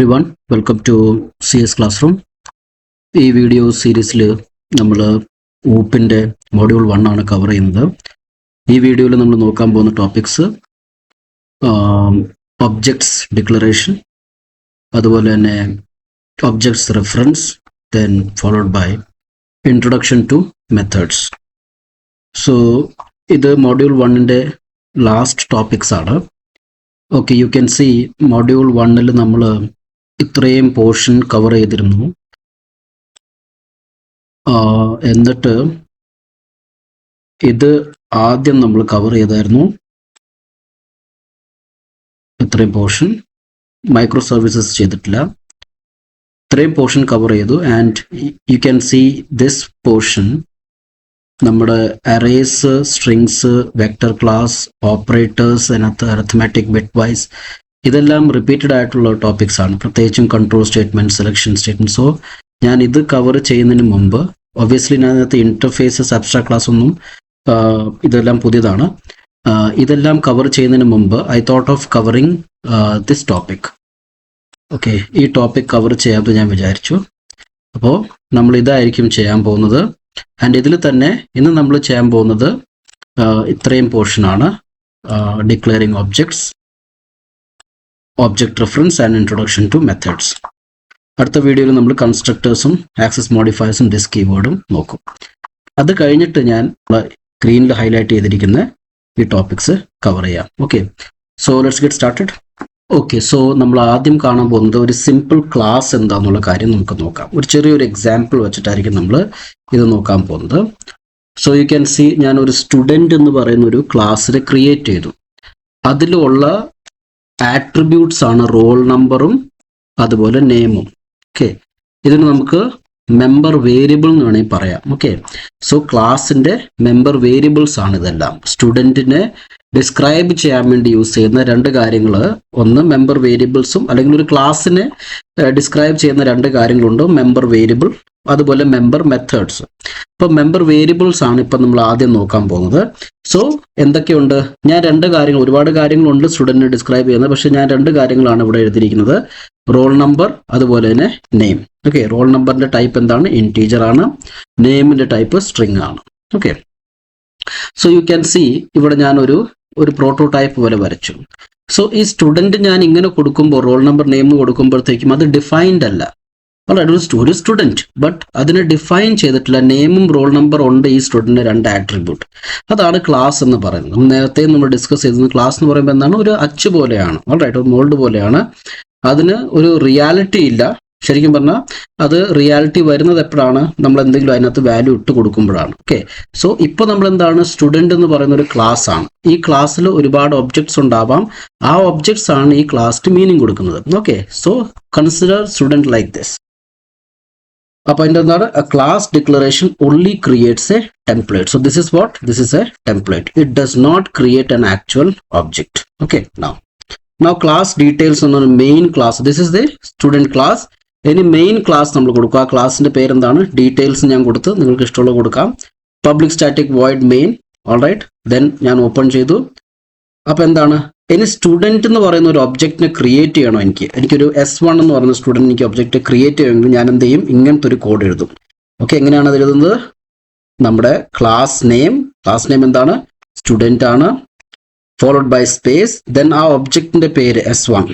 everyone, welcome to CS Classroom. ഈ video സീരീസിൽ നമ്മൾ ഊപ്പിൻ്റെ മൊഡ്യൂൾ 1 ആണ് കവർ ചെയ്യുന്നത്. ഈ വീഡിയോയിൽ നമ്മൾ നോക്കാൻ പോകുന്ന ടോപ്പിക്സ് ഒബ്ജക്ട്സ് ഡിക്ലറേഷൻ, അതുപോലെ തന്നെ objects reference, then followed by introduction to methods. So ഇത് മൊഡ്യൂൾ 1ൻ്റെ ലാസ്റ്റ് ടോപ്പിക്സ് ആണ്. Okay, you can see module 1ൽ നമ്മൾ ഇത്രയും പോർഷൻ കവർ ചെയ്തിരുന്നു. എന്നിട്ട് ഇത് ആദ്യം നമ്മൾ കവർ ചെയ്തായിരുന്നു ഇത്രയും പോർഷൻ. മൈക്രോ സർവീസസ് ചെയ്തിട്ടില്ല. ഇത്രയും പോർഷൻ കവർ ചെയ്തു. And you can see this portion നമ്മുടെ arrays, strings, vector class, operators, അതിനകത്ത് അരിത്മെറ്റിക്, ബിറ്റ് വൈസ്, ഇതെല്ലാം റിപ്പീറ്റഡ് ആയിട്ടുള്ള ടോപ്പിക്സ് ആണ്. പ്രത്യേകിച്ചും control statement, selection statement. So ഞാൻ ഇത് കവർ ചെയ്യുന്നതിന് മുമ്പ് ഒബ്വിയസ്ലി ഞാനകത്ത് ഇന്റർഫേസസ്, അബ്സ്ട്രാക്ട് ക്ലാസ് ഒന്നും ഇതെല്ലാം പുതിയതാണ്. ഇതെല്ലാം കവർ ചെയ്യുന്നതിന് മുമ്പ് I thought of covering this topic. Okay, ഈ ടോപ്പിക് കവർ ചെയ്യാമെന്ന് ഞാൻ വിചാരിച്ചു. അപ്പോൾ നമ്മൾ ഇതായിരിക്കും ചെയ്യാൻ പോകുന്നത്. ആൻഡ് ഇതിൽ തന്നെ ഇന്ന് നമ്മൾ ചെയ്യാൻ പോകുന്നത് ഇത്രയും പോർഷനാണ്: declaring objects, object reference and introduction to methods. അടുത്ത വീഡിയോയിൽ നമ്മൾ കൺസ്ട്രക്ടേഴ്സും ആക്സസ് മോഡിഫയേഴ്സും ഡിസ്ക് കീവേഡും നോക്കും. അത് കഴിഞ്ഞിട്ട് ഞാൻ സ്ക്രീനിൽ ഹൈലൈറ്റ് ചെയ്തിരിക്കുന്ന ഈ ടോപ്പിക്സ് കവർ ചെയ്യാം. Okay, so let's get started. Okay, so നമ്മൾ ആദ്യം കാണാൻ പോകുന്നത് ഒരു സിമ്പിൾ ക്ലാസ് എന്താണെന്നുള്ള കാര്യം നമുക്ക് നോക്കാം. ഒരു ചെറിയൊരു എക്സാമ്പിൾ വെച്ചിട്ടായിരിക്കും നമ്മൾ ഇത് നോക്കാൻ പോകുന്നത്. സോ യു ക്യാൻ സി, ഞാൻ ഒരു സ്റ്റുഡൻറ് എന്ന് പറയുന്ന ഒരു ക്ലാസ്സിനെ ക്രിയേറ്റ് ചെയ്തു. അതിലുള്ള ആട്രിബ്യൂട്ട്സ് ആണ് റോൾ നമ്പറും അതുപോലെ നെയിമും. ഓക്കെ, ഇതിന് നമുക്ക് മെമ്പർ വേരിയബിൾ എന്ന് വേണമെങ്കിൽ പറയാം. ഓക്കെ, സോ ക്ലാസിന്റെ മെമ്പർ വേരിയബിൾസ് ആണ് ഇതെല്ലാം. സ്റ്റുഡൻറ്റിനെ ഡിസ്ക്രൈബ് ചെയ്യാൻ വേണ്ടി യൂസ് ചെയ്യുന്ന രണ്ട് കാര്യങ്ങൾ, ഒന്ന് മെമ്പർ വേരിയബിൾസും, അല്ലെങ്കിൽ ഒരു ക്ലാസ്സിനെ ഡിസ്ക്രൈബ് ചെയ്യുന്ന രണ്ട് കാര്യങ്ങളുണ്ട്: മെമ്പർ വേരിയബിൾ, അതുപോലെ മെമ്പർ മെത്തേഡ്സ്. ഇപ്പൊ മെമ്പർ വേരിയബിൾസ് ആണ് ഇപ്പൊ നമ്മൾ ആദ്യം നോക്കാൻ പോകുന്നത്. സോ എന്തൊക്കെയുണ്ട്? ഞാൻ രണ്ട് കാര്യങ്ങൾ, ഒരുപാട് കാര്യങ്ങളുണ്ട് സ്റ്റുഡന്റിനെ ഡിസ്ക്രൈബ് ചെയ്യുന്നത്, പക്ഷെ ഞാൻ രണ്ട് കാര്യങ്ങളാണ് ഇവിടെ എഴുതിയിരിക്കുന്നത്: റോൾ നമ്പർ, അതുപോലെ തന്നെ നെയിം. ഓക്കെ, റോൾ നമ്പറിന്റെ ടൈപ്പ് എന്താണ്? ഇൻറ്റീജർ ആണ്. നെയിമിന്റെ ടൈപ്പ് സ്ട്രിങ് ആണ്. Okay, so you can C ഇവിടെ ഞാൻ ഒരു പ്രോട്ടോടൈപ്പ് പോലെ വരച്ചു. സോ ഈ സ്റ്റുഡന്റ് ഞാൻ ഇങ്ങനെ കൊടുക്കുമ്പോൾ, റോൾ നമ്പർ, നെയിം കൊടുക്കുമ്പോഴത്തേക്കും അത് ഡിഫൈൻഡ് അല്ല. ഒരു സ്റ്റുഡന്റ്, ബട്ട് അതിനെ ഡിഫൈൻ ചെയ്തിട്ടില്ല. നെയിമും റോൾ നമ്പർ ഉണ്ട് ഈ സ്റ്റുഡന്റിന് രണ്ട് ആട്രിബ്യൂട്ട്. അതാണ് ക്ലാസ് എന്ന് പറയുന്നത്. നേരത്തെ നമ്മൾ ഡിസ്കസ് ചെയ്തത് ക്ലാസ് എന്ന് പറയുമ്പോൾ എന്താണ്? ഒരു അച്ച് പോലെയാണ്, ഓൾറൈറ്റ്, ഒരു മോൾഡ് പോലെയാണ്. അതിന് ഒരു റിയാലിറ്റി ഇല്ല. ശരിക്കും പറഞ്ഞാൽ അത് റിയാലിറ്റി വരുന്നത് എപ്പോഴാണ്? നമ്മൾ എന്തെങ്കിലും അതിനകത്ത് വാല്യൂ ഇട്ട് കൊടുക്കുമ്പോഴാണ്. ഓക്കെ, സോ ഇപ്പോൾ നമ്മൾ എന്താണ്? സ്റ്റുഡന്റ് എന്ന് പറയുന്ന ഒരു ക്ലാസ് ആണ്. ഈ ക്ലാസ്സിൽ ഒരുപാട് ഒബ്ജക്ട്സ് ഉണ്ടാവാം. ആ ഒബ്ജക്ട്സ് ആണ് ഈ ക്ലാസ്സിന് മീനിങ് കൊടുക്കുന്നത്. Okay, so consider student like this. അപ്പോൾ അതിൻ്റെ എന്താണ്? Class declaration only creates a template. So this is what? This is a template. It does not create an actual object. Okay, now class details on the main class. This is the student class. Any main class നമ്മൾ കൊടുക്കുക. ആ ക്ലാസിന്റെ പേര് എന്താണ്? Details ഞാൻ കൊടുത്ത് നിങ്ങൾക്ക് ഇഷ്ടമുള്ള കൊടുക്കാം. Public static void main. Alright, then ഞാൻ ഓപ്പൺ ചെയ്തു. അപ്പോൾ എന്താണ്? ഇനി സ്റ്റുഡൻറ്റ് എന്ന് പറയുന്ന ഒരു ഒബ്ജക്റ്റിനെ ക്രിയേറ്റ് ചെയ്യണോ? എനിക്കൊരു S1 എന്ന് പറയുന്ന സ്റ്റുഡൻറ്റ് എനിക്ക് ഒബ്ജക്റ്റ് ക്രിയേറ്റ് ചെയ്യണമെങ്കിൽ ഞാൻ എന്ത് ചെയ്യും? ഇങ്ങനത്തെ ഒരു കോഡ് എഴുതും. ഓക്കെ, എങ്ങനെയാണ് അത് എഴുതുന്നത്? നമ്മുടെ ക്ലാസ് നെയിം എന്താണ്? സ്റ്റുഡൻറ്റ് ആണ്, ഫോളോഡ് ബൈ സ്പേസ്, ദെൻ ആ ഒബ്ജക്റ്റിന്റെ പേര് S1.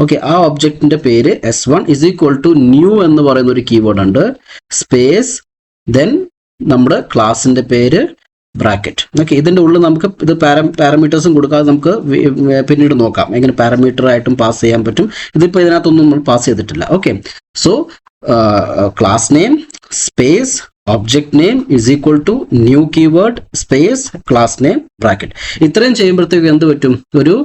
ഓക്കെ, ആ ഒബ്ജക്റ്റിന്റെ പേര് S1 is equal to new എന്ന് പറയുന്ന ഒരു കീവേഡ് ഉണ്ട്, സ്പേസ്, ദെൻ നമ്മുടെ ക്ലാസിന്റെ പേര്, ബ്രാക്കറ്റ്. ഓക്കെ, ഇതിന്റെ ഉള്ളിൽ നമുക്ക് ഇത് പാരാമീറ്റേഴ്സും കൊടുക്കാതെ നമുക്ക് പിന്നീട് നോക്കാം എങ്ങനെ പാരാമീറ്റർ ആയിട്ടും പാസ് ചെയ്യാൻ പറ്റും. ഇതിപ്പോൾ ഇതിനകത്തൊന്നും നമ്മൾ പാസ് ചെയ്തിട്ടില്ല. Okay, so class name space object name is equal to new keyword space class name bracket. ഇത്രയും ചെയ്യുമ്പോഴത്തേക്കും എന്ത് പറ്റും? ഒരു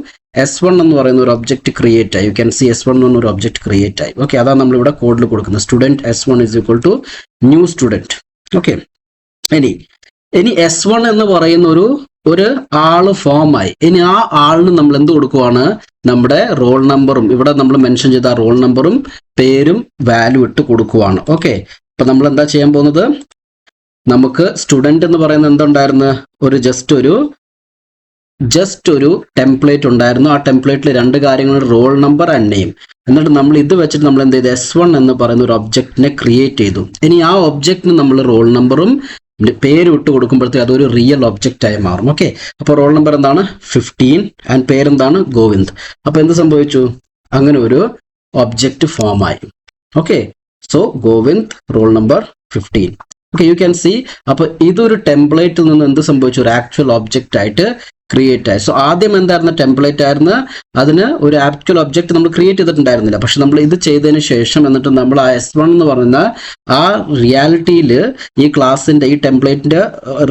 S1 എന്ന് പറയുന്ന ഒരു ഒബ്ജക്റ്റ് ക്രിയേറ്റ് ആയി. യു ക്യാൻ സി S1 എന്ന് ഒരു ഒബ്ജക്റ്റ് ക്രിയേറ്റ് ആയി. ഓക്കെ, അതാണ് നമ്മളിവിടെ കോഡിൽ കൊടുക്കുന്നത്. Student S1 is equal to new student. Okay, ഇനി S1 എന്ന് പറയുന്ന ഒരു ആള് ഫോം ആയി. ഇനി ആ ആളിന് നമ്മൾ എന്ത് കൊടുക്കുവാണ്? നമ്മുടെ റോൾ നമ്പറും, ഇവിടെ നമ്മൾ മെൻഷൻ ചെയ്ത റോൾ നമ്പറും പേരും വാല്യൂ ഇട്ട് കൊടുക്കുവാണ്. ഓക്കെ, അപ്പൊ നമ്മൾ എന്താ ചെയ്യാൻ പോകുന്നത്? നമുക്ക് സ്റ്റുഡന്റ് എന്ന് പറയുന്നത് എന്തുണ്ടായിരുന്നു? ജസ്റ്റ് ഒരു ജസ്റ്റ് ഒരു ടെംപ്ലേറ്റ് ഉണ്ടായിരുന്നു. ആ ടെംപ്ലേറ്റിൽ രണ്ട് കാര്യങ്ങൾ, റോൾ നമ്പർ ആൻഡ് നെയിം. എന്നിട്ട് നമ്മൾ ഇത് വെച്ചിട്ട് നമ്മൾ എന്ത് ചെയ്തു, S1 എന്ന് പറയുന്ന ഒരു ഒബ്ജക്റ്റിനെ ക്രിയേറ്റ് ചെയ്തു. ഇനി ആ ഒബ്ജക്റ്റിന് നമ്മൾ റോൾ നമ്പറും പേര് ഇട്ട് കൊടുക്കുമ്പോഴത്തേക്ക് അതൊരു റിയൽ ഒബ്ജക്റ്റ് ആയി മാറും. ഓക്കെ, അപ്പോൾ റോൾ നമ്പർ എന്താണ് 15 ആൻഡ് പേരെന്താണ് ഗോവിന്ദ്. അപ്പോൾ എന്ത് സംഭവിച്ചു, അങ്ങനെ ഒരു ഒബ്ജക്റ്റ് ഫോം ആയി. Okay, so Govind roll number 15. Okay, you can C. അപ്പോൾ ഇതൊരു ടെംപ്ലേറ്റിൽ നിന്ന് എന്ത് സംഭവിച്ചു, ഒരു ആക്ച്വൽ ഒബ്ജക്റ്റ് ആയിട്ട് ക്രിയേറ്റ് ആയി. സോ ആദ്യം എന്തായിരുന്നു, ടെംപ്ലേറ്റ് ആയിരുന്നു, അതിന് ഒരു ആക്ച്വൽ ഒബ്ജക്റ്റ് നമ്മൾ ക്രിയേറ്റ് ചെയ്തിട്ടുണ്ടായിരുന്നില്ല. പക്ഷെ നമ്മൾ ഇത് ചെയ്തതിന് ശേഷം എന്നിട്ട് നമ്മൾ ആ S1 എന്ന് പറയുന്ന ആ റിയാലിറ്റിയിൽ ഈ ക്ലാസ്സിന്റെ ഈ ടെംപ്ലേറ്റിന്റെ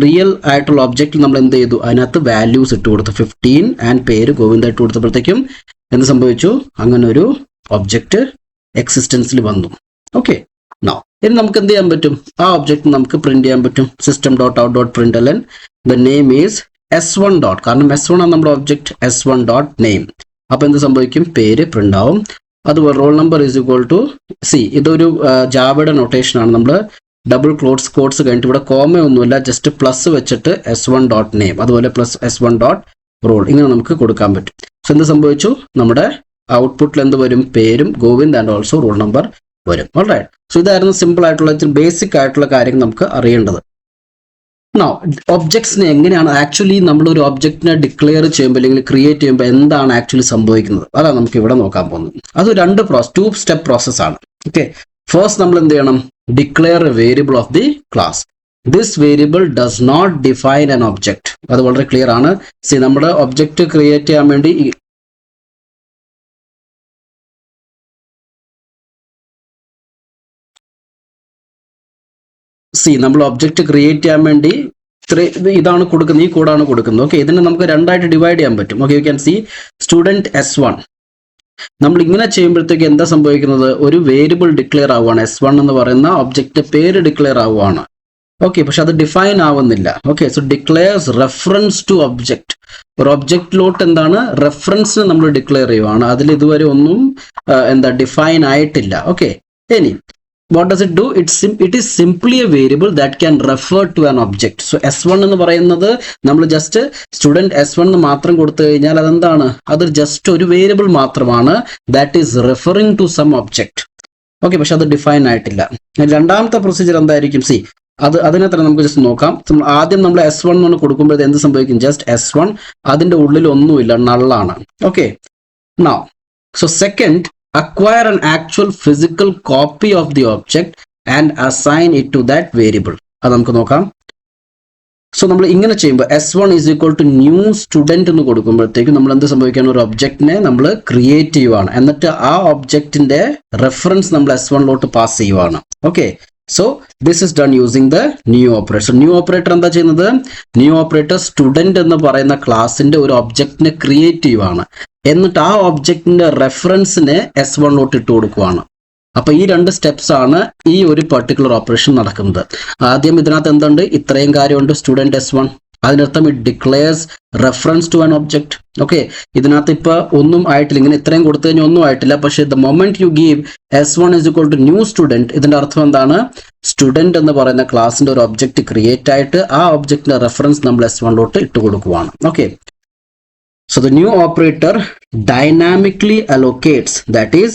റിയൽ ആയിട്ടുള്ള ഒബ്ജക്റ്റിൽ നമ്മൾ എന്ത് ചെയ്തു, അതിനകത്ത് വാല്യൂസ് ഇട്ട് കൊടുത്തു. 15 ആൻഡ് പേര് ഗോവിന്ദ് ഇട്ട് കൊടുത്തപ്പോഴത്തേക്കും എന്ത് സംഭവിച്ചു, അങ്ങനെ ഒരു ഒബ്ജക്റ്റ് എക്സിസ്റ്റൻസിൽ വന്നു. ഓക്കെ, നൗ ഇനി നമുക്ക് എന്ത് ചെയ്യാൻ പറ്റും, ആ ഒബ്ജക്റ്റ് നമുക്ക് പ്രിന്റ് ചെയ്യാൻ പറ്റും. system.out.println the name is S1 dot, കാരണം S1 ആണ് നമ്മുടെ ഒബ്ജക്റ്റ്, S1 ഡോട്ട് നെയിം. അപ്പോൾ എന്ത് സംഭവിക്കും, പേര് പ്രിന്റ് ആവും. അതുപോലെ roll number is equal to C, ഇതൊരു ജാവയുടെ നൊട്ടേഷൻ ആണ്. നമ്മൾ ഡബിൾ കോട്ട്സ് കഴിഞ്ഞിട്ട് ഇവിടെ കോമ ഒന്നുമില്ല, ജസ്റ്റ് പ്ലസ് വെച്ചിട്ട് S1 ഡോട്ട് നെയിം, അതുപോലെ പ്ലസ് S1 ഡോട്ട് റോൾ, ഇങ്ങനെ നമുക്ക് കൊടുക്കാൻ പറ്റും. സോ എന്ത് സംഭവിച്ചു, നമ്മുടെ ഔട്ട്പുട്ടിൽ എന്ത് വരും, പേരും Govind and also roll number വരും. ഓൾറൈറ്റ്, സോ ഇതായിരുന്നു സിമ്പിൾ ആയിട്ടുള്ള ബേസിക് ആയിട്ടുള്ള കാര്യം നമുക്ക് അറിയേണ്ടത്. നൗ ഒബ്ജക്ട്സിനെ എങ്ങനെയാണ് ആക്ച്വലി നമ്മളൊരു ഒബ്ജക്റ്റിനെ ഡിക്ലെയർ ചെയ്യുമ്പോൾ അല്ലെങ്കിൽ ക്രിയേറ്റ് ചെയ്യുമ്പോൾ എന്താണ് ആക്ച്വലി സംഭവിക്കുന്നത്, അതാണ് നമുക്ക് ഇവിടെ നോക്കാൻ പോകുന്നത്. അത് ടു സ്റ്റെപ്പ് പ്രോസസ് ആണ്. ഓക്കെ, ഫസ്റ്റ് നമ്മൾ എന്ത് ചെയ്യണം, declare a variable of the class. This variable does not define an object. അത് വളരെ ക്ലിയർ ആണ്. സി, നമ്മുടെ ഒബ്ജക്റ്റ് ക്രിയേറ്റ് ചെയ്യാൻ വേണ്ടി നമ്മൾ ഒബ്ജക്റ്റ് ക്രിയേറ്റ് ചെയ്യാൻ വേണ്ടി ഇതാണ് കൊടുക്കുന്നത്, ഈ കോഡാണ് കൊടുക്കുന്നത്. ഓക്കെ, ഇതിനെ നമുക്ക് രണ്ടായിട്ട് ഡിവൈഡ് ചെയ്യാൻ പറ്റും. Okay, you can see student S1. നമ്മൾ ഇങ്ങനെ ചെയ്യുമ്പോഴത്തേക്ക് എന്താ സംഭവിക്കുന്നത്, ഒരു വേരിയബിൾ ഡിക്ലെയർ ആവുകയാണ്. S1 എന്ന് പറയുന്ന ഒബ്ജക്റ്റ് പേര് ഡിക്ലെയർ ആവുകയാണ്. ഓക്കെ, പക്ഷെ അത് ഡിഫൈൻ ആവുന്നില്ല. Okay, so declares reference to object. ഒരു ഒബ്ജക്റ്റിലോട്ട് എന്താണ് റെഫറൻസിന് നമ്മൾ ഡിക്ലെയർ ചെയ്യുവാണ്. അതിൽ ഇതുവരെ ഒന്നും ഡിഫൈൻ ആയിട്ടില്ല. ഓക്കെ, ഇനി what does it do, it is simply a variable that can refer to an object. So S1 എന്ന് പറയുന്നത് നമ്മൾ ജസ്റ്റ് സ്റ്റുഡൻറ് S1 എന്ന് മാത്രം കൊടുത്തു കഴിഞ്ഞാൽ അതെന്താണ്, അത് ജസ്റ്റ് ഒരു വേരിയബിൾ മാത്രമാണ്, that is referring to some object. Okay, പക്ഷെ അത് ഡിഫൈൻ ആയിട്ടില്ല. രണ്ടാമത്തെ പ്രൊസീജിയർ എന്തായിരിക്കും, സി അതിനെ തന്നെ നമുക്ക് ജസ്റ്റ് നോക്കാം. ആദ്യം നമ്മൾ S1 എന്ന് കൊടുക്കുമ്പോഴത് എന്ത് സംഭവിക്കും, ജസ്റ്റ് S1, അതിന്റെ ഉള്ളിൽ ഒന്നുമില്ല, നള്ളാണ്. Okay, now so second, acquire an actual physical copy of the object and assign it to that variable. അത് നമുക്ക് നോക്കാം. സോ നമ്മൾ ഇങ്ങനെ ചെയ്യുമ്പോൾ S1 is equal to new student എന്ന് കൊടുക്കുമ്പോഴത്തേക്കും നമ്മൾ എന്ത് സംഭവിക്കുകയാണ്, ഒരു ഒബ്ജക്റ്റിനെ നമ്മൾ ക്രിയേറ്റ് ചെയ്യുവാണ്. എന്നിട്ട് ആ ഒബ്ജക്റ്റിന്റെ റെഫറൻസ് നമ്മൾ S1ലോട്ട് പാസ് ചെയ്യുവാണ്. Okay, so this is done using the new operator. New operator എന്താ ചെയ്യുന്നത്, ന്യൂ ഓപ്പറേറ്റർ സ്റ്റുഡൻറ് എന്ന് പറയുന്ന ക്ലാസിന്റെ ഒരു ഒബ്ജക്റ്റിനെ ക്രിയേറ്റ് ചെയ്യുവാണ്. എന്നിട്ട് ആ ഒബ്ജക്റ്റിന്റെ റെഫറൻസിനെ S1ലോട്ട് ഇട്ട് കൊടുക്കുവാണ്. അപ്പൊ ഈ രണ്ട് സ്റ്റെപ്സ് ആണ് ഈ ഒരു പെർട്ടിക്കുലർ ഓപ്പറേഷൻ നടക്കുന്നത്. ആദ്യം ഇതിനകത്ത് എന്തുണ്ട്, ഇത്രയും കാര്യമുണ്ട്, സ്റ്റുഡൻറ് S1. അതിനർത്ഥം it declares reference to an object. Okay, ഇതിനകത്ത് ഇപ്പൊ ഒന്നും ആയിട്ടില്ല, ഇങ്ങനെ ഇത്രയും കൊടുത്തു കഴിഞ്ഞാൽ ഒന്നും ആയിട്ടില്ല. പക്ഷേ the moment you give S1 is equal to new student, ഇതിന്റെ അർത്ഥം എന്താണ്, സ്റ്റുഡൻറ് എന്ന് പറയുന്ന ക്ലാസിന്റെ ഒരു ഒബ്ജക്റ്റ് ക്രിയേറ്റ് ആയിട്ട് ആ ഒബ്ജക്റ്റിന്റെ റെഫറൻസ് നമ്മൾ S1ലോട്ട് ഇട്ട് കൊടുക്കുവാണ്. Okay, so the new operator dynamically allocates, that is